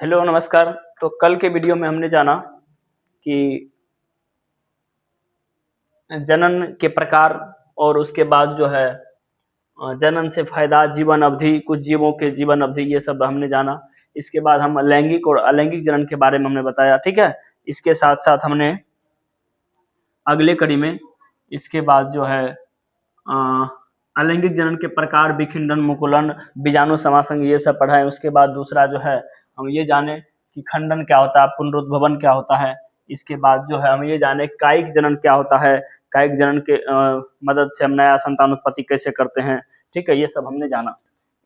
Hello नमस्कार। तो कल के वीडियो में हमने जाना कि जनन के प्रकार और उसके बाद जो है जनन से फायदा, जीवन अवधि, कुछ जीवों के जीवन अवधि, ये सब हमने जाना। इसके बाद हम लैंगिक और अलैंगिक जनन के बारे में हमने बताया, ठीक है। इसके साथ साथ हमने अगले कड़ी में इसके बाद जो है अलैंगिक जनन के प्रकार, विखंडन, मुकुलन, बीजाणु समासंग, ये सब पढ़ा है। उसके बाद दूसरा जो है हम ये जाने कि खंडन क्या होता है, पुनरुद्भवन क्या होता है। इसके बाद जो है हम ये जाने कायिक जनन क्या होता है, कायिक जनन के मदद से हम नया संतान उत्पत्ति कैसे करते हैं, ठीक है। ये सब हमने जाना।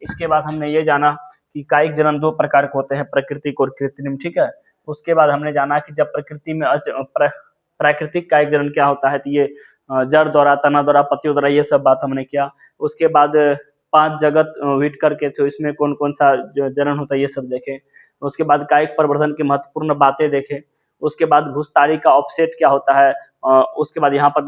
इसके बाद हमने ये जाना कि कायिक जनन दो प्रकार के होते हैं, प्राकृतिक और कृत्रिम, ठीक है। उसके बाद हमने जाना कि जब प्रकृति में प्राकृतिक कायिक जनन क्या होता है, तो ये जड़ द्वारा, तना द्वारा, पत्तियों द्वारा, ये सब बात हमने किया। उसके बाद 5 जगत व्हिटकर के, तो इसमें कौन कौन सा जनन होता है ये सब देखे। उसके बाद कायिक प्रवर्धन की महत्वपूर्ण बातें देखे। उसके बाद भूस्तारी का ऑफसेट क्या होता है, उसके बाद यहाँ पर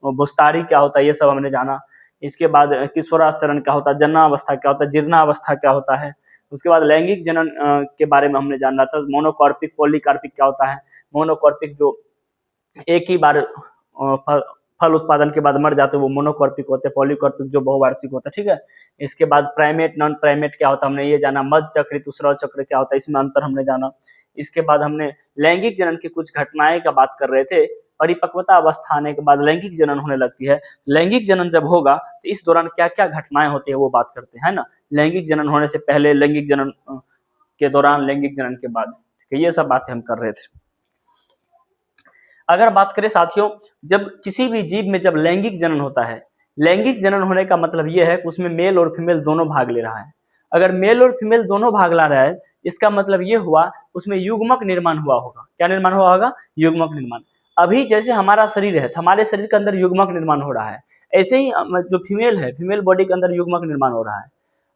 भूस्तारी क्या होता है, ये सब हमने जाना। इसके बाद किशोराचरण क्या होता है, जन्नावस्था क्या होता है, जीर्णावस्था क्या होता है। उसके बाद लैंगिक जनन के बारे में हमने जाना था। मोनोकॉर्पिक, पॉलीकार्पिक क्या होता है। मोनोकॉर्पिक जो एक ही बार फल उत्पादन के बाद मर जाते हैं वो मोनोकॉर्पिक होते हैं। पॉलीकॉर्पिक जो बहुवार्षिक होता है, ठीक है। इसके बाद प्राइमेट, नॉन प्राइमेट क्या होता है हमने ये जाना। मध्य चक्र, दूसरा चक्र क्या होता है, इसमें अंतर हमने जाना। इसके बाद हमने लैंगिक जनन की कुछ घटनाएं का बात कर रहे थे। परिपक्वता अवस्था आने के बाद लैंगिक जनन होने लगती है। लैंगिक जनन जब होगा तो इस दौरान क्या क्या घटनाएं होती है वो बात करते हैं, है ना। लैंगिक जनन होने से पहले, लैंगिक जनन के दौरान, लैंगिक जनन के बाद, ये सब बातें हम कर रहे थे। अगर बात करें साथियों, जब किसी भी जीव में जब लैंगिक जनन होता है, लैंगिक जनन होने का मतलब यह है कि उसमें मेल और फीमेल दोनों भाग ले रहा है। अगर मेल और फीमेल दोनों भाग ला रहा है, इसका मतलब ये हुआ उसमें युग्मक निर्माण हुआ होगा। क्या निर्माण हुआ होगा? युग्मक निर्माण। अभी जैसे हमारा शरीर है, हमारे शरीर के अंदर युग्मक निर्माण हो रहा है, ऐसे ही जो फीमेल है, फीमेल बॉडी के अंदर युग्मक निर्माण हो रहा है।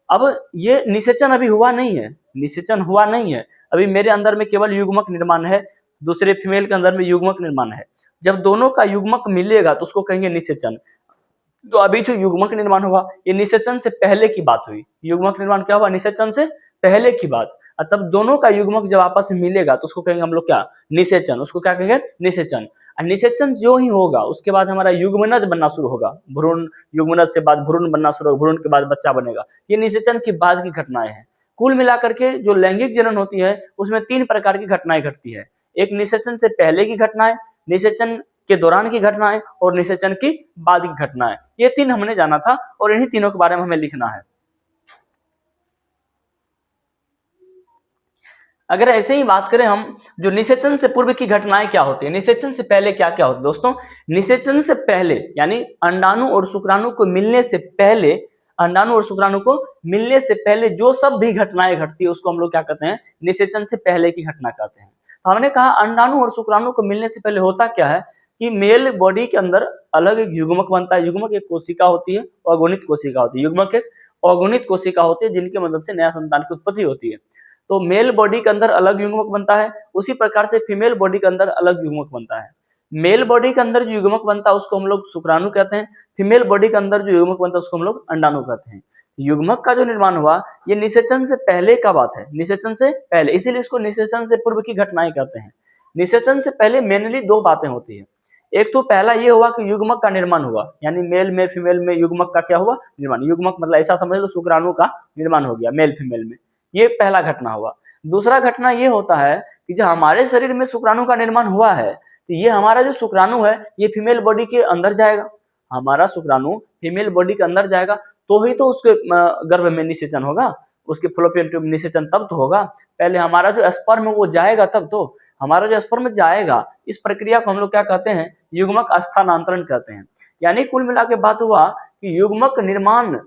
अब ये निषेचन अभी हुआ नहीं है, निषेचन हुआ नहीं है। अभी मेरे अंदर में केवल युग्मक निर्माण है, दूसरे फीमेल के अंदर में युग्मक निर्माण है। जब दोनों का युग्मक मिलेगा तो उसको कहेंगे निषेचन। तो अभी जो युग्मक निर्माण हुआ ये निषेचन से पहले की बात हुई। युग्मक निर्माण क्या हुआ? निषेचन से पहले की बात। तब दोनों का युग्मक जब आपस में मिलेगा तो उसको कहेंगे हम लोग क्या? निषेचन। उसको क्या कहेंगे? निषेचन। और निषेचन जो ही होगा उसके बाद हमारा युग्मनज बनना शुरू होगा। भ्रूण, युग्मनज से बाद भ्रूण बनना शुरू होगा, भ्रूण के बाद बच्चा बनेगा। ये निषेचन की बाद की घटनाएं हैं। कुल मिलाकर के जो लैंगिक जनन होती है उसमें 3 प्रकार की घटनाएं घटती है। एक निषेचन से पहले की घटनाएं, निषेचन के दौरान की घटनाएं और निषेचन की बाद की घटनाएं। ये 3 हमने जाना था और इन्हीं तीनों के बारे में हमें लिखना है। अगर ऐसे ही बात करें हम, जो निषेचन से पूर्व की घटनाएं क्या होती है, निषेचन से पहले क्या क्या होता है दोस्तों? निषेचन से पहले यानी अंडाणु और शुक्राणु को मिलने से पहले, अंडाणु और शुक्राणु को मिलने से पहले जो सब भी घटनाएं घटती है उसको हम लोग क्या कहते हैं? निषेचन से पहले की घटना कहते हैं। तो हमने कहा अंडाणु और शुक्राणु को मिलने से पहले होता क्या है कि मेल बॉडी के अंदर अलग एक युग्मक बनता है। युग्मक एक कोशिका होती है, अगुणित कोशिका होती है। युग्मक एक अगुणित कोशिका होती है जिनकी मदद से नया संतान की उत्पत्ति होती है। तो मेल बॉडी के अंदर अलग युग्मक बनता है, उसी प्रकार से फीमेल बॉडी के अंदर अलग युग्मक बनता है। मेल बॉडी के अंदर जो युग्मक बनता है उसको हम लोग शुक्राणु कहते हैं। फीमेल बॉडी के अंदर जो युग्मक बनता है उसको हम लोग अंडाणु कहते हैं। युग्मक का जो निर्माण हुआ ये निषेचन से पहले का बात है, निषेचन से पहले, इसीलिए इसको निषेचन से पूर्व की घटनाएं कहते हैं। निषेचन से पहले मेनली 2 बातें होती है। एक तो पहला ये हुआ कि युग्मक का निर्माण हुआ, यानी मेल में फीमेल में युग्मक का क्या हुआ? निर्माण। युग्मक मतलब ऐसा समझ लो शुक्राणु का निर्माण हो गया मेल फीमेल में, ये पहला घटना हुआ। दूसरा घटना ये होता है कि जब हमारे शरीर में शुक्राणु का निर्माण हुआ है तो ये हमारा जो शुक्राणु है ये फीमेल बॉडी के अंदर जाएगा। हमारा शुक्राणु फीमेल बॉडी के अंदर जाएगा तो ही तो उसके गर्भ में निषेचन होगा, उसके फ्लोपियन ट्यूब निषेचन तब तो होगा। पहले हमारा जो स्पर्म वो जाएगा, तब तो हमारा जो स्पर्म जाएगा, इस प्रक्रिया को हम लोग क्या कहते हैं? युग्मक स्थानांतरण कहते हैं। यानी कुल मिला के बात हुआ कि युग्मक निर्माण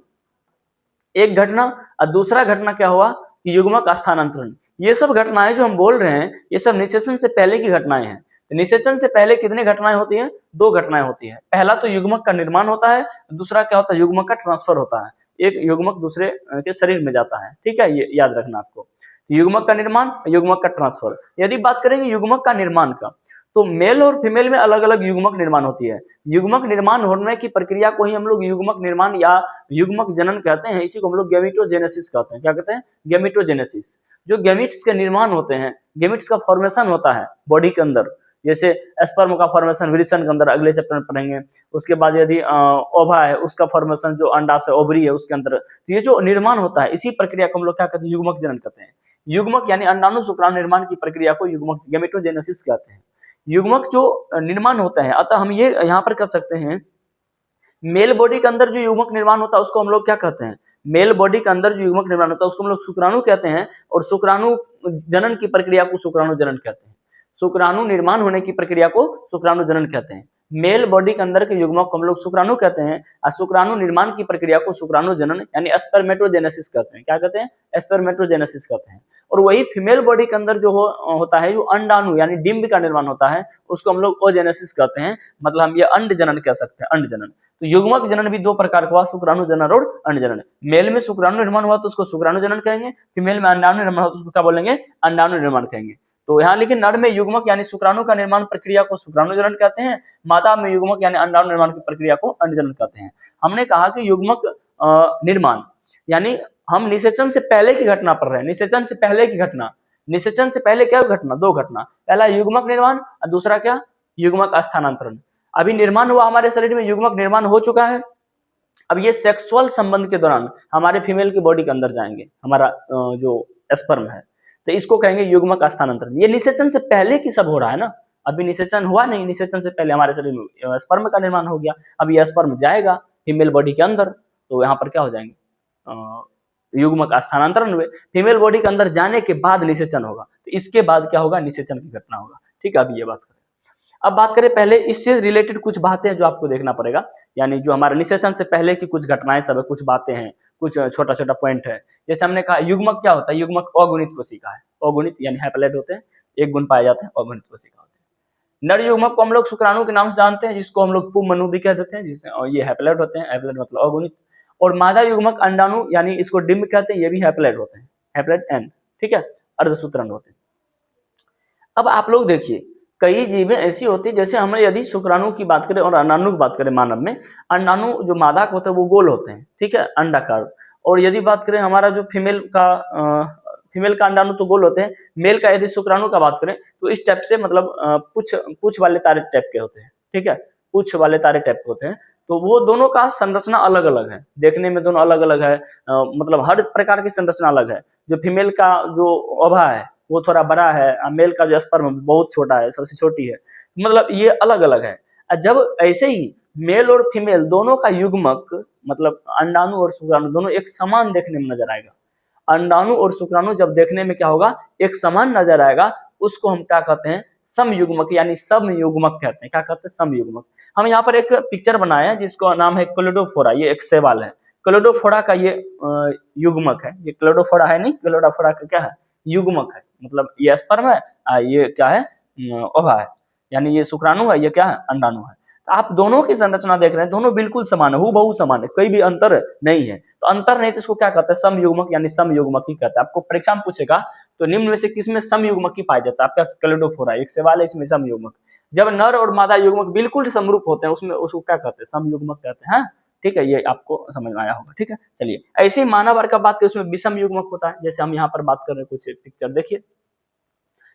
एक घटना और दूसरा घटना क्या हुआ कि युग्मक स्थानांतरण। ये सब घटनाएं जो हम बोल रहे हैं ये सब निषेचन से पहले की घटनाएं हैं। निषेचन से पहले कितनी घटनाएं होती हैं? 2 घटनाएं होती है। पहला तो युग्मक का निर्माण होता है, दूसरा क्या होता है? युग्मक का ट्रांसफर होता है। एक युग्मक दूसरे के शरीर में जाता है, ठीक है, ये याद रखना आपको। तो युग्मक का निर्माण, युग्मक का ट्रांसफर। यदि बात करेंगे युग्मक का निर्माण का, तो मेल और फीमेल में अलग अलग युग्मक निर्माण होती है। युग्मक निर्माण होने की प्रक्रिया को ही हम लोग युग्मक निर्माण या युग्मक जनन कहते हैं। इसी को हम लोग गैमेटोजेनेसिस कहते हैं। क्या कहते हैं? गैमेटोजेनेसिस। जो गैमिट्स के निर्माण होते हैं, गैमिट्स का फॉर्मेशन होता है बॉडी के अंदर, जैसे स्पर्म का फॉर्मेशन वृषण के अंदर अगले चैप्टर में पढ़ेंगे। उसके बाद यदि ओवा है उसका फॉर्मेशन जो अंडा से ओवरी है उसके अंदर, तो ये जो निर्माण होता है इसी प्रक्रिया को हम लोग क्या कहते हैं, युग्मक जनन कहते हैं। युग्मक यानी अंडाणु शुक्राणु निर्माण की प्रक्रिया को युग्मक गैमेटोजेनेसिस कहते हैं। युग्मक जो निर्माण होता है, अतः हम ये यहाँ पर कर सकते हैं, मेल बॉडी के अंदर जो युग्मक निर्माण होता है उसको हम लोग क्या कहते हैं, मेल बॉडी के अंदर जो युग्मक निर्माण होता है उसको हम लोग शुक्राणु कहते हैं, और शुक्राणु जनन की प्रक्रिया को शुक्राणु जनन कहते हैं। शुक्राणु निर्माण होने की प्रक्रिया को शुक्राणु जनन कहते हैं। मेल बॉडी के अंदर के युग्मक को हम लोग शुक्राणु कहते हैं, और शुक्राणु निर्माण की प्रक्रिया को शुक्राणु जनन यानी स्पर्मेटोजेनेसिस कहते हैं। क्या कहते हैं, स्पर्मेटोजेनेसिस कहते हैं। और वही फीमेल बॉडी के अंदर जो होता है, जो अंडाणु यानी डिंब का निर्माण होता है, उसको हम लोग ओजेनेसिस कहते हैं। मतलब हम ये अंड जनन कह सकते हैं, अंड जनन। तो युग्मक जनन भी दो प्रकार का हुआ, शुक्राणु जनन और अंड जनन। मेल में शुक्राणु निर्माण हुआ तो उसको शुक्राणु जनन कहेंगे, फीमेल में अंडाणु निर्माण हुआ तो उसको क्या बोलेंगे, अंडाणु निर्माण कहेंगे। तो यहाँ लेकिन नर में युग्मक यानी शुक्राणु का निर्माण प्रक्रिया को शुक्राणु जनन कहते हैं, मादा में युग्मक यानी अंडाणु निर्माण की प्रक्रिया को अंड जनन कहते हैं। हमने कहा कि युग्मक निर्माण यानी हम निषेचन से पहले की घटना पढ़ रहे हैं, निषेचन से पहले की घटना। निषेचन से पहले क्या घटना, दो घटना, पहला युग्मक निर्माण और दूसरा क्या, युग्मक स्थानांतरण। अभी निर्माण हुआ हमारे शरीर में, युग्मक निर्माण हो चुका है। अब ये सेक्सुअल संबंध के दौरान हमारे फीमेल की बॉडी के अंदर जाएंगे, हमारा जो स्पर्म है, तो इसको कहेंगे युग्मक स्थानांतरण। ये निषेचन से पहले की सब हो रहा है ना, अभी निषेचन हुआ नहीं, निषेचन से पहले हमारे शरीर में स्पर्म का निर्माण हो गया। अब ये स्पर्म जाएगा फीमेल बॉडी के अंदर, तो यहाँ पर क्या हो जाएंगे, युग्मक स्थानांतरण हुए। फीमेल बॉडी के अंदर जाने के बाद निषेचन होगा, तो इसके बाद क्या होगा, निषेचन की घटना होगा। ठीक है, अभी ये बात करें। अब बात करें पहले इससे रिलेटेड कुछ बातें जो आपको देखना पड़ेगा, यानी जो हमारे निषेचन से पहले की कुछ घटनाएं सब है, कुछ बातें हैं, कुछ छोटा छोटा पॉइंट है। जैसे हमने कहा युग्मक क्या होता है, युग्मक अगुणित कोशिका है। अगुणित यानी हैप्लॉइड होते हैं, एक गुण पाए जाते हैं, अगुणित कोशिका होते हैं। नर युग्मक को हम लोग शुक्राणु के नाम से जानते हैं, जिसको हम लोग पुंमनु भी कह देते हैं, जिससे ये हैप्लॉइड होते हैं, हैप्लॉइड मतलब अगुणित। और मादा युग्मक अंडाणु यानी इसको डिम्ब कहते हैं, ये भी हैप्लॉइड होते हैं, हैप्लॉइड एन। ठीक है, अर्धसूत्रण होते हैं। अब आप लोग देखिए, कई जीवें ऐसी होती है, जैसे हमें यदि शुक्राणु की बात करें और अंडाणु की बात करें, मानव में अंडाणु जो मादा के होते हैं वो गोल होते हैं, ठीक है, अंडाकार। और यदि बात करें हमारा जो फीमेल का अंडाणु तो गोल होते हैं। मेल का यदि शुक्राणु का बात करें तो इस टाइप से, मतलब पूछ वाले तारे टाइप के होते हैं। ठीक है, पूछ वाले तारे टाइप के होते हैं। तो वो दोनों का संरचना अलग अलग है, देखने में दोनों अलग अलग है, मतलब हर प्रकार की संरचना अलग है। जो फीमेल का जो ओवा है वो थोड़ा बड़ा है, मेल का जो स्पर्म बहुत छोटा है, सबसे छोटी है, मतलब ये अलग अलग है। जब ऐसे ही मेल और फीमेल दोनों का युग्मक, मतलब अंडाणु और शुक्राणु दोनों एक समान देखने में नजर आएगा। अंडाणु और शुक्राणु जब देखने में क्या होगा, एक समान नजर आएगा, उसको हम क्या कहते हैं, समयुग्मक यानी समयुग्मक कहते हैं। क्या कहते हैं, समयुग्मक। हम यहाँ पर एक पिक्चर बनाए हैं जिसको नाम है क्लोडोफोरा, ये एक शैवाल है। क्लोडोफोरा का ये युग्मक है, ये क्लोडोफोरा है नहीं, क्लोडोफोरा का क्या है, युग्मक है। मतलब ये स्पर्म है, ये क्या है, ओवा है, यानी ये शुक्राणु है, ये क्या है, अंडाणु है। तो आप दोनों की संरचना देख रहे हैं, दोनों बिल्कुल समान है, हूबहू समान है, कोई भी अंतर नहीं है। तो अंतर नहीं तो इसको क्या कहते हैं, समयुग्मक यानी समयुग्मक ही कहते हैं। आपको परीक्षा में पूछेगा तो निम्न में से किसमें समयुग्मक ही पाया जाता है, आपका क्लोडोफोरा एक सवाल है, इसमें समयुग्मक। जब नर और मादा युग्मक बिल्कुल समरूप होते हैं उसमें उसको क्या कहते हैं, समयुग्मक कहते हैं। ठीक है, ये आपको समझ में आया होगा। ठीक है, चलिए ऐसे ही मानव वर्ग का बात करें उसमें विषम युग्मक होता है। जैसे हम यहाँ पर बात कर रहे हैं, कुछ पिक्चर देखिए।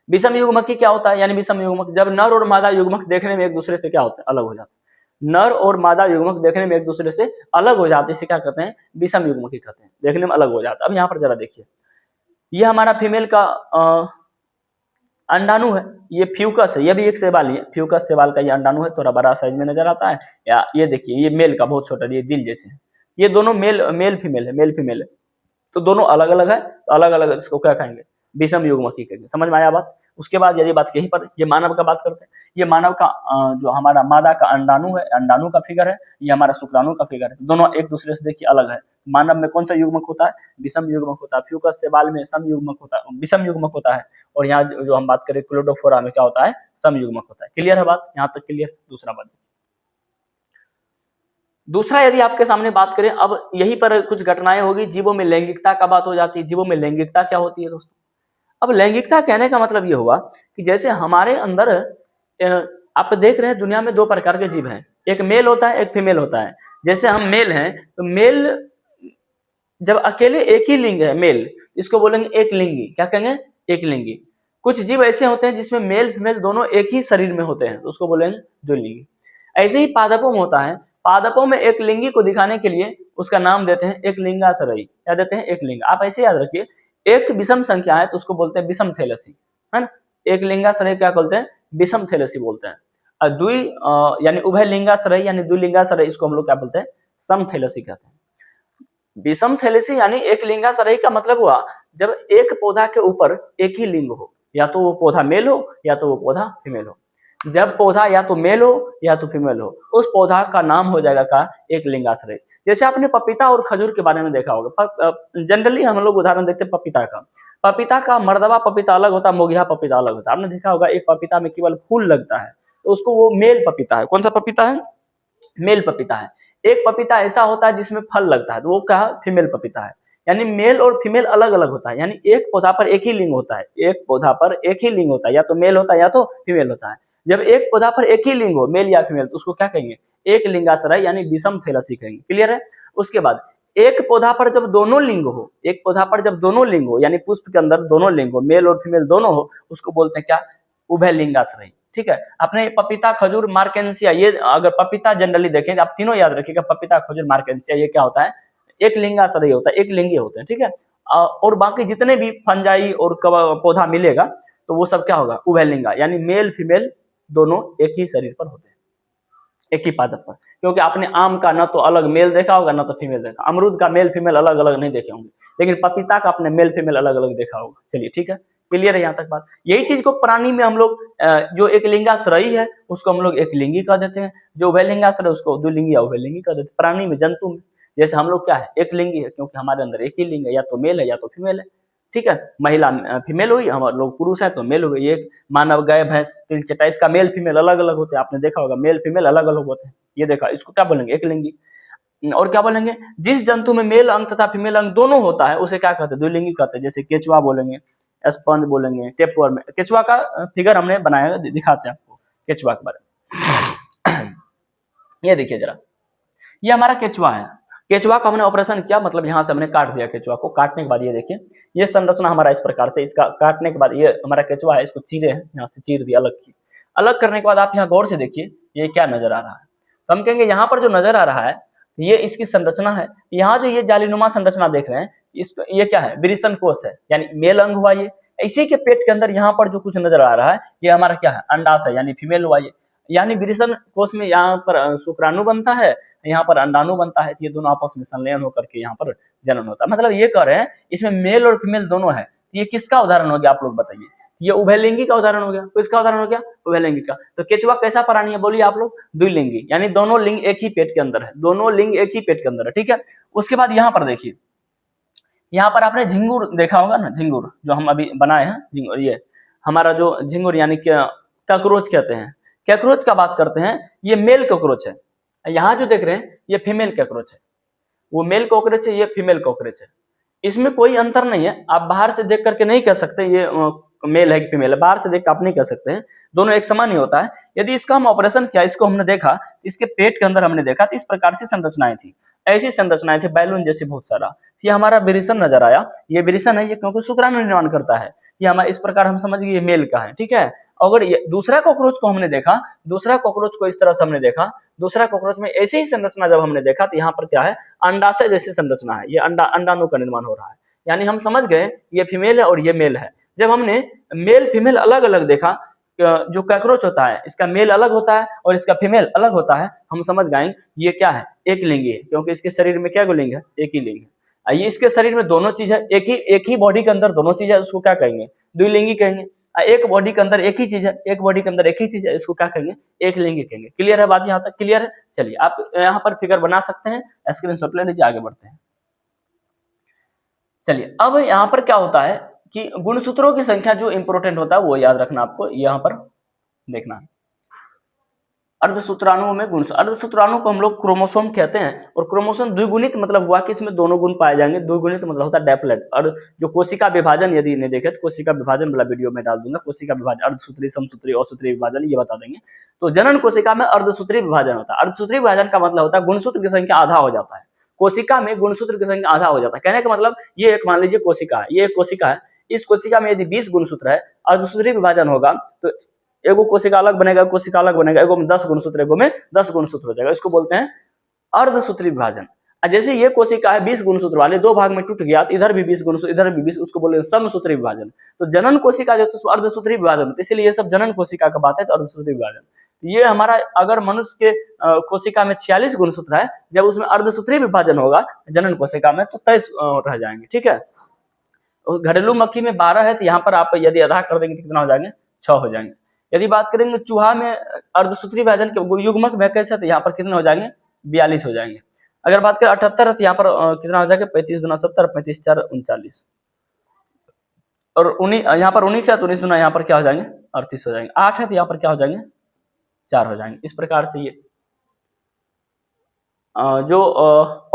विषम युग्मक की क्या होता है, यानी विषम युग्मक जब नर और मादा युग्मक देखने में एक दूसरे से क्या होते हैं, अलग हो जाते हैं। नर और मादा युग्मक देखने में एक दूसरे से अलग हो जाते हैं, इसे क्या कहते हैं, विषम युग्मक ही कहते हैं, देखने में अलग हो जाता है। अब यहाँ पर जरा देखिए, ये हमारा फीमेल का अंडाणु है, ये फ्यूकस है, ये भी एक शैवाल ही है, फ्यूकस शैवाल का ये अंडाणु है, थोड़ा बड़ा साइज में नजर आता है। या ये देखिए, ये मेल का बहुत छोटा, ये दिल जैसे है। ये दोनों मेल फीमेल है, मेल फीमेल है, तो दोनों अलग अलग है, तो अलग अलग इसको क्या कहेंगे, विषम युग्मक ही कहेंगे। समझ में आया बात। उसके बाद यदि बात यहीं पर, ये मानव का बात करते हैं। ये मानव का जो हमारा मादा का अंडाणु है, अंडाणु का फिगर है, ये हमारा शुक्राणु का फिगर है, दोनों एक दूसरे से देखिए अलग है। मानव में कौन सा युग्मक होता है, विषम युग्मक होता है। फ्यूकस शैवाल में सम युग्मक होता है, विषम युग्मक होता है। और यहाँ जो हम बात करें क्लोडोफोरा में क्या होता है, सम युग्मक होता है। क्लियर है बात, यहाँ तक क्लियर। दूसरा यदि आपके सामने बात करें, अब यहीं पर कुछ घटनाएं होगी, जीवों में लैंगिकता का बात हो जाती है। जीवों में लैंगिकता क्या होती है दोस्तों। अब लैंगिकता कहने का मतलब ये हुआ कि जैसे हमारे अंदर आप देख रहे हैं दुनिया में दो प्रकार के जीव हैं, एक मेल होता है, एक फीमेल होता है। जैसे हम मेल हैं तो मेल जब अकेले एक ही लिंग है मेल, इसको बोलेंगे एक लिंगी। क्या कहेंगे? एक लिंगी। कुछ जीव ऐसे होते हैं जिसमें मेल फीमेल दोनों एक ही शरीर में होते हैं, तो उसको बोलेंगे द्विलिंगी। ऐसे ही पादपों में होता है, पादपों में एक लिंगी को दिखाने के लिए उसका नाम देते हैं एक लिंगाश्रयी। क्या देते हैं? एक लिंग। आप ऐसे याद रखिए, एक विषम संख्या है तो उसको बोलते हैं विषम थैलेसी, है ना। एक लिंगाश्रयी क्या बोलते हैं? विषम थैलेसी बोलते हैं। और द्वि यानी उभय लिंगाश्रयी यानी द्विलिंगाश्रयी, इसको हम लोग क्या बोलते हैं? सम थैलेसी कहते हैं। विषम थैलेसी यानी एक लिंगाश्रयी का मतलब हुआ जब एक पौधा के ऊपर एक ही लिंग हो, या तो वो पौधा मेल हो या तो वो पौधा फीमेल हो। जब पौधा या तो मेल हो या तो फीमेल हो, उस पौधा का नाम हो जाएगा का एक लिंगाश्रय। जैसे आपने पपीता और खजूर के बारे में देखा होगा, जनरली हम लोग उदाहरण देखते हैं पपीता का। पपीता का मर्दवा पपीता अलग होता है, मोगिहा पपीता अलग होता है। आपने देखा होगा एक पपीता में केवल फूल लगता है तो उसको वो मेल पपीता है। कौन सा पपीता है? मेल पपीता है। एक पपीता ऐसा होता है जिसमें फल लगता है तो वो क्या? फीमेल पपीता है। यानी मेल और फीमेल अलग अलग होता है, यानी एक पौधा पर एक ही लिंग होता है। एक पौधा पर एक ही लिंग होता है, या तो मेल होता है या तो फीमेल होता है। जब एक पौधा पर एक ही लिंग हो, मेल या फीमेल, तो उसको क्या कहेंगे? एक लिंगाश्रय यानी विषम थैलेसी कहेंगे। क्लियर है? उसके बाद एक पौधा पर जब दोनों लिंग हो, एक पौधा पर जब दोनों लिंग हो यानी पुष्प के अंदर दोनों लिंग हो, मेल और फीमेल दोनों हो, उसको बोलते हैं क्या? उभय लिंगाश्रय। ठीक है। आपने पपीता खजूर मार्केंसिया, ये अगर पपीता जनरली देखें, आप तीनों याद रखिएगा, पपीता खजूर मार्केंसिया, ये क्या होता है? एक लिंगाश्रय होता है, एक लिंगी होते हैं। ठीक है। और बाकी जितने भी फंजाई और पौधा मिलेगा तो वो सब क्या होगा? उभय लिंगा, यानी मेल फीमेल दोनों एक ही शरीर पर होते हैं, एक ही पादप पर। क्योंकि आपने आम का ना तो अलग मेल देखा होगा ना तो फीमेल देखा, अमरूद का मेल फीमेल अलग अलग नहीं देखे होंगे, लेकिन पपीता का आपने मेल फीमेल अलग अलग देखा होगा। चलिए ठीक है, क्लियर है यहाँ तक बात। यही चीज को प्राणी में हम लोग जो एक लिंगाश्रयी है उसको हम लोग एक लिंगी कह देते हैं, जो उभयलिंगाश्रय उसको द्विलिंगी या उभयलिंगी कह देते हैं। प्राणी में, जंतु में जैसे हम लोग क्या है? एक लिंगी है, क्योंकि हमारे अंदर एक ही लिंग है, या तो मेल है या तो फीमेल है। ठीक है। महिला फीमेल हुई, हम लोग पुरुष है तो मेल हो गई। एक मानव, गाय, भैंस, तिल, चटा, इसका मेल फीमेल अलग अलग होते हैं। आपने देखा होगा मेल फीमेल अलग अलग होते हैं, ये देखा। इसको क्या बोलेंगे? एक लिंगी। और क्या बोलेंगे? जिस जंतु में मेल अंग तथा फीमेल अंग दोनों होता है उसे क्या कहते हैं? द्विलिंगी कहते हैं। जैसे केचुआ बोलेंगे, स्पंज बोलेंगे, टेपवर्म। केचुआ का फिगर हमने बनाया, दिखाते हैं आपको केचुआ के बारे में। ये देखिए जरा, ये हमारा केचुआ है। केचुआ का हमने ऑपरेशन किया, मतलब यहाँ से हमने काट दिया केचुआ को। काटने के बाद ये देखिए, ये संरचना हमारा इस प्रकार से, इसका काटने के बाद ये हमारा केचुआ है, इसको चीरे हैं, यहाँ से चीर दिया, अलग की। अलग करने के बाद आप यहाँ गौर से देखिए ये क्या नजर आ रहा है। तो हम कहेंगे यहाँ पर जो नजर आ रहा है ये इसकी संरचना है। यहाँ जो ये जालीनुमा संरचना देख रहे हैं, इसको ये क्या है? विरिसन कोष है, यानी मेल अंग हुआ ये। इसी के पेट के अंदर यहाँ पर जो कुछ नजर आ रहा है ये हमारा क्या है? अंडाशय, यानी फीमेल हुआ ये। यानी विरिसन कोष में यहाँ पर शुक्राणु बनता है, यहाँ पर अंडाणु बनता है, ये दोनों आपस में संलयन होकर के यहाँ पर जन्म होता है। मतलब ये कह रहे हैं इसमें मेल और फीमेल दोनों है। ये किसका उदाहरण हो गया? आप लोग बताइए। ये उभयलिंगी का उदाहरण हो गया। तो इसका उदाहरण हो गया उभयलिंगी का। तो केचुआ कैसा प्राणी है बोलिए आप लोग? द्विलिंगी, यानी दोनों लिंग एक ही पेट के अंदर है, दोनों लिंग एक ही पेट के अंदर है। ठीक है। उसके बाद यहाँ पर देखिए, यहाँ पर आपने झिंगुर देखा होगा ना, झिंगुर जो हम अभी बनाए हैं, झिंगुर, ये हमारा जो झिंगुर यानी कॉकरोच कहते हैं। कॉकरोच का बात करते हैं, ये मेल कॉकरोच है। यहाँ जो देख रहे हैं ये फीमेल कॉकरोच है, वो मेल कॉकरोच है, ये फीमेल कॉकरोच है। इसमें कोई अंतर नहीं है। आप बाहर से देख करके नहीं कह सकते ये मेल है कि फीमेल है, बाहर से देख कर आप नहीं कह सकते हैं, दोनों एक समान ही होता है। यदि इसका हम ऑपरेशन किया, इसको हमने देखा, इसके पेट के अंदर हमने देखा तो इस प्रकार से संरचनाएं थी, ऐसी संरचनाएं थी, बैलून जैसे बहुत सारा। ये हमारा विरिसन नजर आया, ये विरिसन है, ये क्योंकि शुक्राणु निर्माण करता है। ये हमारा इस प्रकार हम समझ गए ये मेल का है। ठीक है। अगर ये दूसरा कॉकरोच को हमने देखा, दूसरा कॉकरोच को इस तरह से हमने देखा, दूसरा कॉकरोच में ऐसे ही संरचना जब हमने देखा तो यहाँ पर क्या है? अंडाशय जैसी संरचना है, ये अंडाणु का निर्माण हो रहा है। यानी हम समझ गए ये फीमेल है और ये मेल है। जब हमने मेल फीमेल अलग अलग देखा, जो कॉकरोच होता है इसका मेल अलग होता है और इसका फीमेल अलग होता है, हम समझ गए ये क्या है? एक लिंगी है, क्योंकि इसके शरीर में क्या लिंग है? एक ही लिंग है। ये इसके शरीर में दोनों चीज है, एक ही बॉडी के अंदर दोनों चीज है, उसको क्या कहेंगे? द्विलिंगी कहेंगे। एक बॉडी के अंदर एक ही चीज है, एक बॉडी के अंदर एक ही चीज है, इसको क्या कहेंगे? एक लिंगी कहेंगे। क्लियर है बात? यहाँ तक क्लियर है? चलिए आप यहाँ पर फिगर बना सकते हैं, स्क्रीनशॉट ले लीजिए, आगे बढ़ते हैं। चलिए अब यहाँ पर क्या होता है कि गुणसूत्रों की संख्या जो इंपोर्टेंट होता है वो याद रखना आपको, यहाँ पर देखना है। अर्धसूत्राणुओं में गुण, अर्धसूत्राणु को हम लोग क्रोमोसोम कहते हैं। और क्रोमोसोम द्विगुणित मतलब हुआ कि इसमें दोनों गुण पाए जाएंगे। द्विगुणित मतलब होता है डैप्लेट। और जो कोशिका विभाजन यदि नहीं देखे तो कोशिका विभाजन वाला वीडियो में डाल दूंगा। कोशिका विभाजन, अर्धसूत्री, समसूत्री, असूत्री विभाजन, ये बता देंगे। तो जनन कोशिका में अर्धसूत्री विभाजन होता है। अर्धसूत्री विभाजन का मतलब होता है गुणसूत्र की संख्या आधा हो जाता है। कोशिका में गुणसूत्र की संख्या आधा हो जाता है। कहने का मतलब ये एक मान लीजिए कोशिका है, ये एक कोशिका है, इस कोशिका में यदि 20 गुणसूत्र है, अर्धसूत्री विभाजन होगा तो एगो कोशिका अलग बनेगा, कोशिका अलग बनेगा, एगो में 10 गुणसूत्र, एगो में 10 गुणसूत्र हो जाएगा, इसको बोलते हैं अर्धसूत्री विभाजन। जैसे ये कोशिका है 20 गुणसूत्र वाले, दो भाग में टूट गया, तो इधर भी 20 गुणसूत्र, इधर भी 20, उसको बोले समसूत्री विभाजन। तो जनन कोशिका जो तो अर्धसूत्री विभाजन, इसलिए ये सब जनन कोशिका का बात है, तो अर्धसूत्री विभाजन। ये हमारा अगर मनुष्य के कोशिका में 46 गुणसूत्र है, जब उसमें अर्धसूत्री विभाजन होगा जनन कोशिका में तो 23 रह जाएंगे, ठीक है। घरेलू मक्खी में 12 है, तो यहाँ पर आप यदि आधा कर देंगे तो कितना हो जाएंगे, 6 हो जाएंगे। यदि बात करेंगे चूहा में अर्धसूत्री विभाजन के युग्मक वैकेंस है, तो यहाँ पर कितने हो जाएंगे, 42 हो जाएंगे। अगर बात करें 78 है, तो यहाँ पर कितना हो जाएगा, 35 गुना 70, 35 4 39, और यहाँ पर 19 है, तो 19 गुना यहाँ पर क्या हो जाएंगे, 38 हो जाएंगे। 8 है, तो यहाँ पर क्या हो जाएंगे, 4 हो जाएंगे। इस प्रकार से ये जो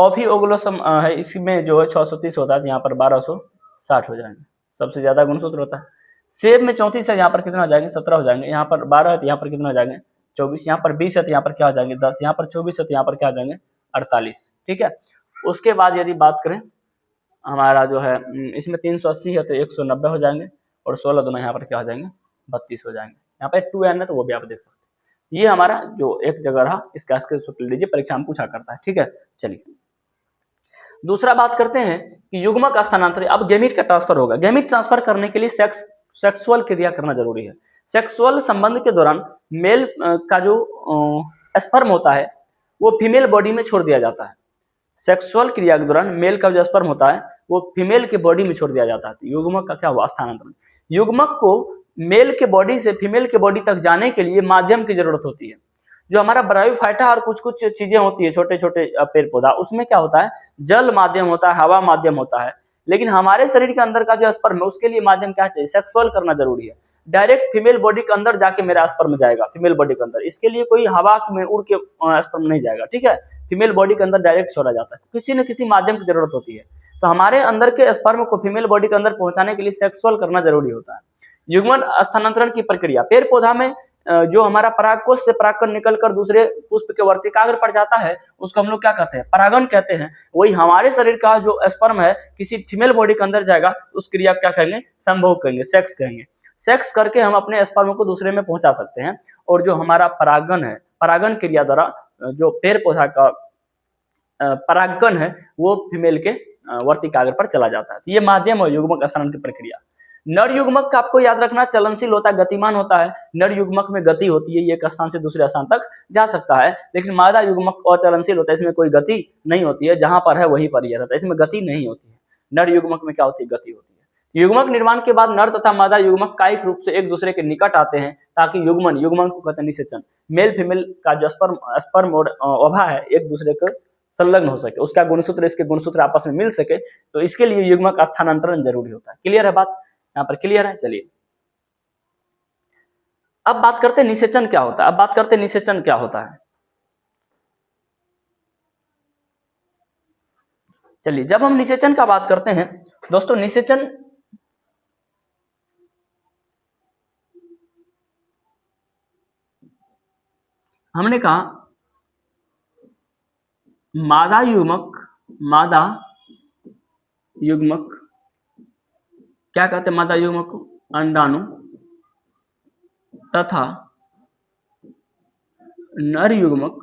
ऑफिओग्लोसम है, इसमें जो है 630 होता है, तो यहाँ पर 1260 हो जाएंगे, सबसे ज्यादा गुणसूत्र होता है। सेब में 34 है, यहाँ पर कितना हो जाएंगे, 17 हो जाएंगे। यहाँ पर 12 है, तो यहाँ पर कितना हो जाएंगे, 24। यहाँ पर 20 है, तो यहाँ पर क्या हो जाएंगे, 10। यहाँ पर 24 है, तो यहाँ पर क्या हो जाएंगे, 48, ठीक है। उसके बाद यदि बात करें हमारा जो है इसमें 380 है, तो 190 हो जाएंगे, और 16 दोनों यहाँ पर क्या हो जाएंगे, 32 हो जाएंगे। यहाँ पर 2n है, तो वो भी आप देख सकते हैं। ये हमारा जो एक जगह रहा, इसका स्क्रीनशॉट ले लीजिए, परीक्षा में पूछा करता है, ठीक है। चलिए दूसरा बात करते हैं कि युग्मक स्थानांतरण, अब गैमीट का ट्रांसफर होगा। गैमीट ट्रांसफर करने के लिए सेक्सुअल क्रिया करना जरूरी है। सेक्सुअल संबंध के दौरान मेल का जो स्पर्म होता है वो फीमेल बॉडी में छोड़ दिया जाता है। सेक्सुअल क्रिया के दौरान मेल का जो स्पर्म होता है वो फीमेल के बॉडी में छोड़ दिया जाता है। तो युग्मक का क्या हुआ, स्थानांतरण। युग्मक को मेल के बॉडी से फीमेल के बॉडी तक जाने के लिए माध्यम की जरूरत होती है। जो हमारा ब्रायोफाइटा और कुछ कुछ चीजें होती है, छोटे छोटे पेड़ पौधा, उसमें क्या होता है, जल माध्यम होता है, हवा माध्यम होता है। लेकिन हमारे शरीर के अंदर का जो स्पर्म है उसके लिए माध्यम क्या चाहिए, सेक्सुअल करना जरूरी है। डायरेक्ट फीमेल बॉडी के अंदर जाके मेरा स्पर्म जाएगा, फीमेल बॉडी के अंदर, इसके लिए कोई हवा में उड़ के स्पर्म नहीं जाएगा, ठीक है। फीमेल बॉडी के अंदर डायरेक्ट छोड़ा जाता है, किसी न किसी माध्यम की जरूरत होती है। तो हमारे अंदर के स्पर्म को फीमेल बॉडी के अंदर पहुंचाने के लिए सेक्सुअल करना जरूरी होता है। युग्मन स्थानांतरण की प्रक्रिया, पेड़ पौधा में जो हमारा परागकोश से परागकण निकलकर दूसरे पुष्प के वर्तिकाग्र पर जाता है उसको हम लोग क्या कहते हैं, परागन कहते हैं। वही हमारे शरीर का जो स्पर्म है किसी फीमेल बॉडी के अंदर जाएगा, उस क्रिया क्या कहेंगे, संभोग कहेंगे, सेक्स कहेंगे। सेक्स करके हम अपने स्पर्म को दूसरे में पहुंचा सकते हैं। और जो हमारा परागन है, परागन क्रिया द्वारा जो पेड़ पौधा का परागकण है वो फीमेल के वर्तिकाग्र पर चला जाता है। तो ये माध्यम और युग्मक स्थानांतरण की प्रक्रिया। नर युग्मक का आपको याद रखना चलनशील होता है, गतिमान होता है। नर युग्मक में गति होती है, ये एक स्थान से दूसरे स्थान तक जा सकता है। लेकिन मादा युग्मक अचलनशील होता है, इसमें कोई गति नहीं होती है, जहां पर है वहीं पर ही रहता है, इसमें गति नहीं होती है। नर युग्मक में क्या होती है, गति होती है। युग्मक निर्माण के बाद नर तथा मादा युग्मक कायिक रूप से एक दूसरे के निकट आते हैं ताकि युग्मन को कहते हैं निषेचन, मेल फीमेल का जो स्पर्म और ओवा है एक दूसरे को संलग्न हो सके, उसका गुणसूत्र इसके गुणसूत्र आपस में मिल सके, तो इसके लिए युग्मक स्थानांतरण जरूरी होता है। क्लियर है बात, यहाँ पर क्लियर है। चलिए अब बात करते हैं निषेचन क्या होता है। अब बात करते हैं निषेचन क्या होता है। चलिए जब हम निषेचन का बात करते हैं दोस्तों, निषेचन हमने कहा मादा युग्मक क्या कहते हैं, मादा युग्मक को अंडाणु तथा नर युग्मक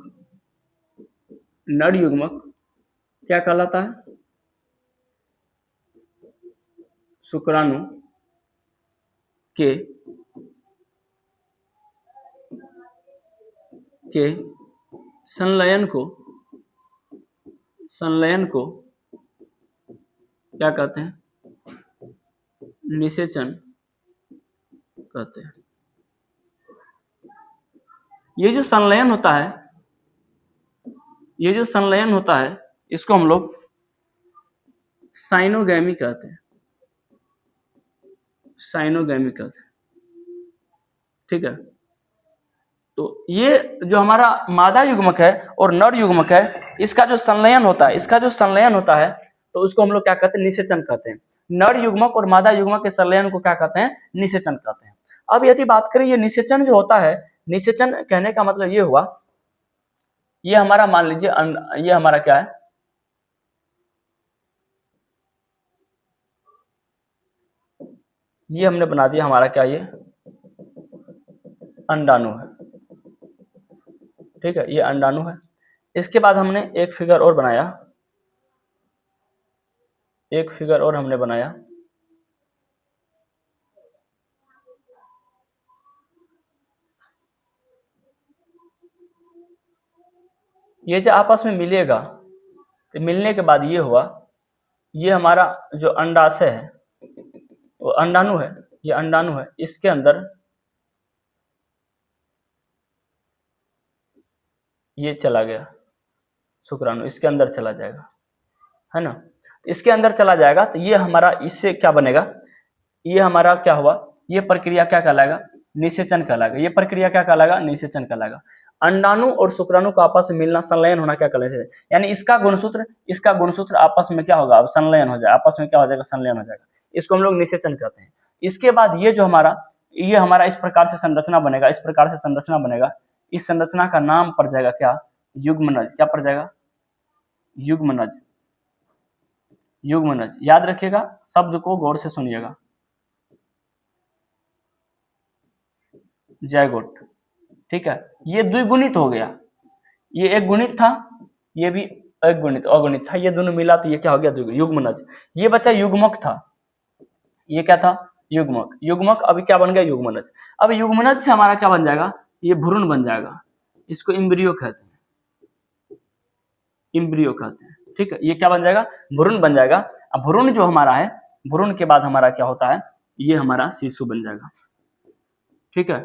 क्या कहलाता है, शुक्राणु के संलयन को क्या कहते हैं, निषेचन कहते हैं। ये जो संलयन होता है इसको हम लोग साइनोगैमी कहते हैं, ठीक है। तो ये जो हमारा मादा युग्मक है और नर युग्मक है, इसका जो संलयन होता है तो उसको हम लोग क्या कहते हैं, निषेचन कहते हैं। नर युग्मक और मादा युग्मक के संलयन को क्या कहते हैं, निषेचन कहते हैं। अब यदि बात करें ये निषेचन जो होता है, निषेचन कहने का मतलब ये हुआ, ये हमारा मान लीजिए ये हमारा क्या है, ये हमने बना दिया हमारा क्या, ये अंडाणु है, ठीक है, ये अंडाणु है। इसके बाद हमने एक फिगर और बनाया, एक फिगर और हमने बनाया, ये जो आपस में मिलेगा तो मिलने के बाद ये हुआ, ये हमारा जो अंडाशय है वो अंडाणु है, ये अंडाणु है, इसके अंदर ये चला गया शुक्राणु, इसके अंदर चला जाएगा, है ना। इसके अंदर चला जाएगा तो ये हमारा, इससे क्या बनेगा, ये हमारा क्या हुआ, ये प्रक्रिया क्या कहलाएगा, निषेचन कहलाएगा। ये प्रक्रिया क्या कहलाएगा, निषेचन कहलाएगा। अंडाणु और शुक्राणु का आपस में मिलना, संलयन होना क्या कहलाएगा, यानी इसका गुणसूत्र आपस में क्या होगा, अब संलयन हो जाएगा, आपस में क्या हो जाएगा, संलयन हो जाएगा। इसको हम लोग निषेचन कहते हैं। इसके बाद ये जो हमारा, ये हमारा इस प्रकार से संरचना बनेगा, इस प्रकार से संरचना बनेगा। इस संरचना का नाम पड़ जाएगा क्या, युग्मनज। क्या पड़ जाएगा, युग्मनज। युग्मनज याद रखिएगा, शब्द को गौर से सुनिएगा। जायगोट, ठीक है। ये द्विगुणित हो गया, ये एक गुणित था, ये भी एक गुणित अगुणित था, ये दोनों मिला तो ये क्या हो गया, युग्मनज। ये बच्चा युग्मक था, ये क्या था, युग्मक। युग्मक अभी क्या बन गया, युग्मनज। अब युग्मनज से हमारा क्या बन जाएगा, ये भ्रूण बन जाएगा, इसको इम्ब्रियो कहते हैं, इम्ब्रियो कहते हैं, ठीक है। ये क्या बन जाएगा, भ्रूण बन जाएगा। अब भ्रूण जो हमारा है, भ्रूण के बाद हमारा क्या होता है, ये हमारा शिशु बन जाएगा, ठीक है।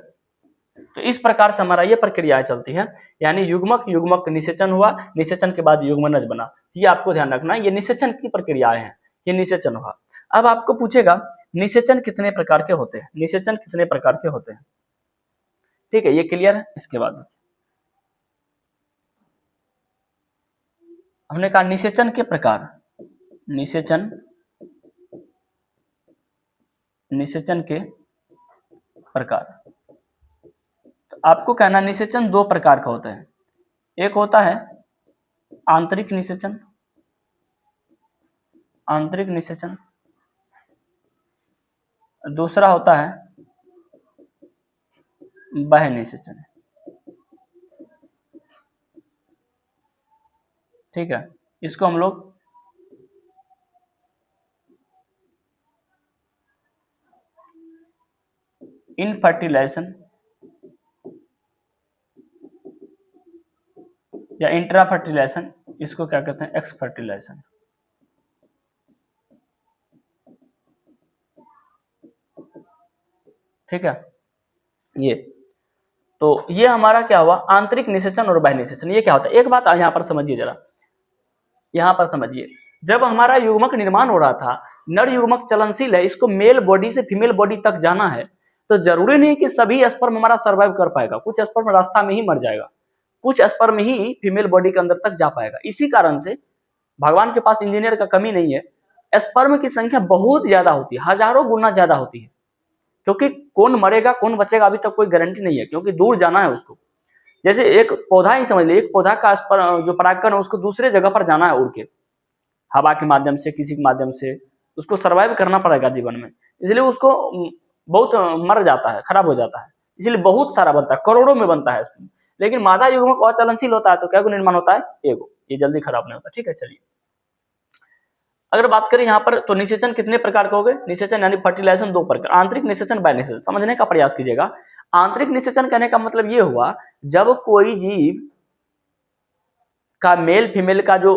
तो इस प्रकार से हमारा ये प्रक्रियाएं चलती है, यानी युग्मक, युग्मक निषेचन हुआ, निषेचन के बाद युग्मनज बना। ये आपको ध्यान रखना, ये निषेचन की प्रक्रियाएं हैं, ये निषेचन हुआ। अब आपको पूछेगा निषेचन कितने प्रकार के होते हैं, निषेचन कितने प्रकार के होते हैं, ठीक है, ये क्लियर है। इसके बाद हमने कहा निषेचन के प्रकार, निषेचन, निषेचन के प्रकार। तो आपको कहना निषेचन दो प्रकार का होता है, एक होता है आंतरिक निषेचन, आंतरिक निषेचन, दूसरा होता है बाह्य निषेचन, ठीक है। इसको हम लोग इनफर्टिलाइजेशन या इंट्रा फर्टिलाइजेशन, इसको क्या कहते हैं, एक्स फर्टिलाइजेशन, ठीक है। ये तो ये हमारा क्या हुआ, आंतरिक निषेचन और बाह्य निषेचन। ये क्या होता है, एक बात यहां पर समझिए जरा, यहां पर समझिए। जब हमारा युग्मक निर्माण हो रहा था, नर युग्मक चलनशील है, इसको मेल बॉडी से फीमेल बॉडी तक जाना है, तो जरूरी नहीं कि सभी स्पर्म हमारा सर्वाइव कर पाएगा, कुछ स्पर्म रास्ता में ही मर जाएगा, कुछ स्पर्म ही फीमेल बॉडी के अंदर तक जा पाएगा। इसी कारण से भगवान के पास इंजीनियर का कमी नहीं है, स्पर्म की संख्या बहुत ज्यादा होती है, हजारों गुना ज्यादा होती है, क्योंकि कौन मरेगा कौन बचेगा अभी तक कोई गारंटी नहीं है, क्योंकि दूर जाना है उसको। जैसे एक पौधा ही समझ लीजिए, एक पौधा का जो परागकण है उसको दूसरे जगह पर जाना है उड़ के, हवा के माध्यम से, किसी के माध्यम से उसको सर्वाइव करना पड़ेगा जीवन में, इसलिए उसको बहुत मर जाता है, खराब हो जाता है, इसलिए बहुत सारा बनता है, करोड़ों में बनता है। लेकिन मादा युग्मक अचलनशील होता है तो क्या को निर्माण होता है, एगो, ये जल्दी खराब नहीं होता, ठीक है। चलिए अगर बात करें यहाँ पर, तो निषेचन कितने प्रकार के हो गए, निषेचन यानी फर्टिलाइजेशन दो प्रकार, आंतरिक निषेचन, बाह्य निषेचन। समझने का प्रयास कीजिएगा। आंतरिक निषेचन कहने का मतलब ये हुआ, जब कोई जीव का मेल फीमेल का जो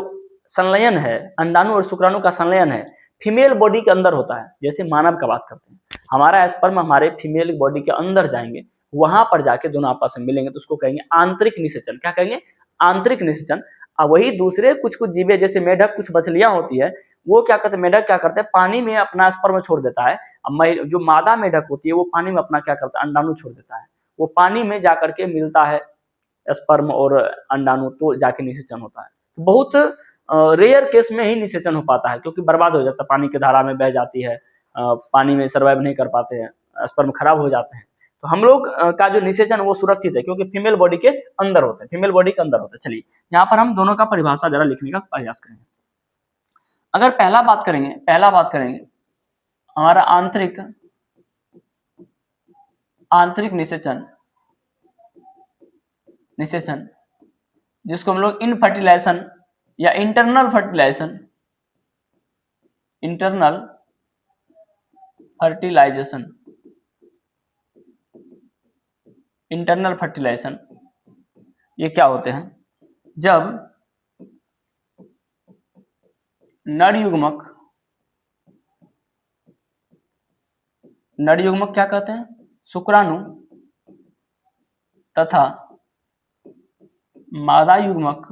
संलयन है, अंडाणु और शुक्राणु का संलयन है, फीमेल बॉडी के अंदर होता है। जैसे मानव का बात करते हैं, हमारा स्पर्म हमारे फीमेल बॉडी के अंदर जाएंगे, वहां पर जाके दोनों आपस में मिलेंगे, तो उसको कहेंगे आंतरिक निषेचन। क्या कहेंगे, आंतरिक निषेचन। अब वही दूसरे कुछ कुछ जीवे, जैसे मेढक, कुछ मछलियां होती है, वो क्या करते हैं, मेढक क्या करते हैं, पानी में अपना स्पर्म छोड़ देता है। अब जो मादा मेढक होती है वो पानी में अपना क्या करता है, अंडाणु छोड़ देता है, वो पानी में जाकर के मिलता है स्पर्म और अंडाणु, तो जाके निषेचन होता है। बहुत रेयर केस में ही निषेचन हो पाता है, क्योंकि बर्बाद हो जाता है, पानी की धारा में बह जाती है, पानी में सर्वाइव नहीं कर पाते हैं, स्पर्म खराब हो जाते हैं। तो हम लोग का जो निषेचन वो सुरक्षित है, क्योंकि फीमेल बॉडी के अंदर होते हैं, फीमेल बॉडी के अंदर होते हैं। चलिए यहाँ पर हम दोनों का परिभाषा जरा लिखने का प्रयास करेंगे। अगर पहला बात करेंगे हमारा आंतरिक आंतरिक निषेचन, निषेचन जिसको हम लोग इनफर्टिलाइजेशन या internal fertilization, internal fertilization, internal fertilization, ये क्या होते हैं? जब नर युग्मक, नर युग्मक क्या कहते हैं? शुक्राणु तथा मादा युग्मक,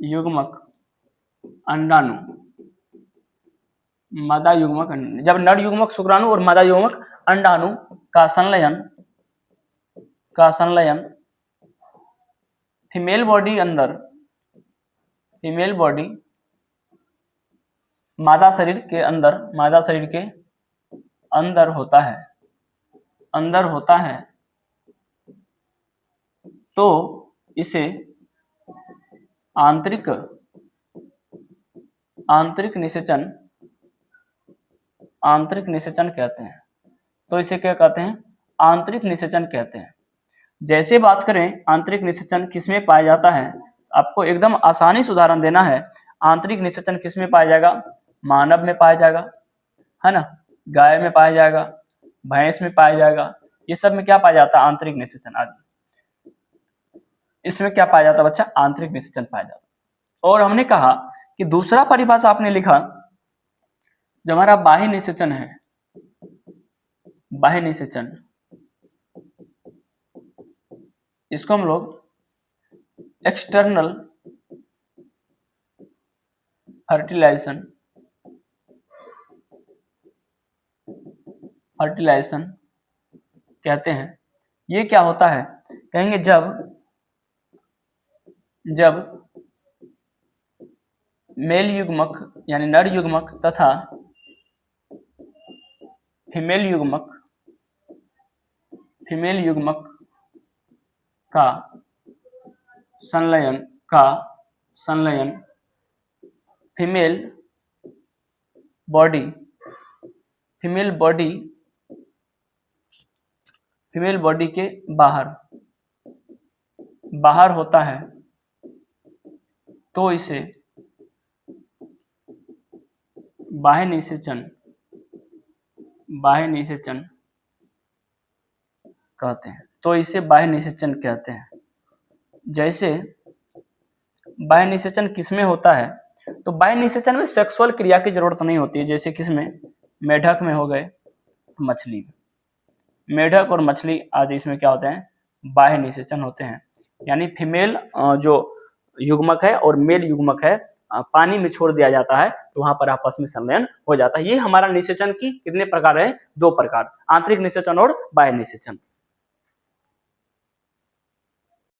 युग्मक अंडाणु, मादा युग्मक, जब नर युग्मक शुक्राणु और मादा युग्मक अंडाणु का संलयन, का संलयन फीमेल बॉडी अंदर, फीमेल बॉडी मादा शरीर के अंदर, मादा शरीर के अंदर होता है, अंदर होता है, तो इसे आंतरिक, आंतरिक निषेचन, आंतरिक निषेचन कहते हैं। तो इसे क्या कहते हैं? आंतरिक निषेचन कहते हैं। जैसे बात करें आंतरिक निषेचन किसमें पाया जाता है, आपको एकदम आसानी से उदाहरण देना है। आंतरिक निषेचन किसमें पाया जाएगा? मानव में पाया जाएगा, है ना, गाय में पाया जाएगा, भैंस में पाया जाएगा, ये सब में क्या पाया जाता है? आंतरिक निषेचन आदि। इसमें क्या पाया जाता है बच्चा? आंतरिक निषेचन पाया जाता है। और हमने कहा कि दूसरा परिभाषा आपने लिखा, जो हमारा बाह्य निषेचन है, बाह्य निषेचन, इसको हम लोग एक्सटर्नल फर्टिलाइजेशन, फर्टिलाइजेशन कहते हैं। ये क्या होता है? कहेंगे जब मेल युग्मक यानी नर युग्मक तथा फीमेल युग्मक, फीमेल युग्मक का संलयन, का संलयन female body, female body, female body के बाहर, बाहर होता है, तो इसे बाह्य निषेचन, बाह्य निषेचन कहते हैं। तो इसे बाह्य निषेचन कहते हैं। जैसे बाह्य निषेचन किसमें होता है? तो बाह्य निषेचन में सेक्सुअल क्रिया की जरूरत नहीं होती है। जैसे किसमें? मेढक में हो गए, मछली, मेढक और मछली आदि, इसमें क्या होते हैं? बाह्य निषेचन होते हैं। यानी फीमेल जो युग्मक है और मेल युग्मक है पानी में छोड़ दिया जाता है, तो वहां पर आपस में संलयन हो जाता है। ये हमारा निषेचन की कितने प्रकार है? 2 प्रकार, आंतरिक निषेचन और बाह्य निषेचन।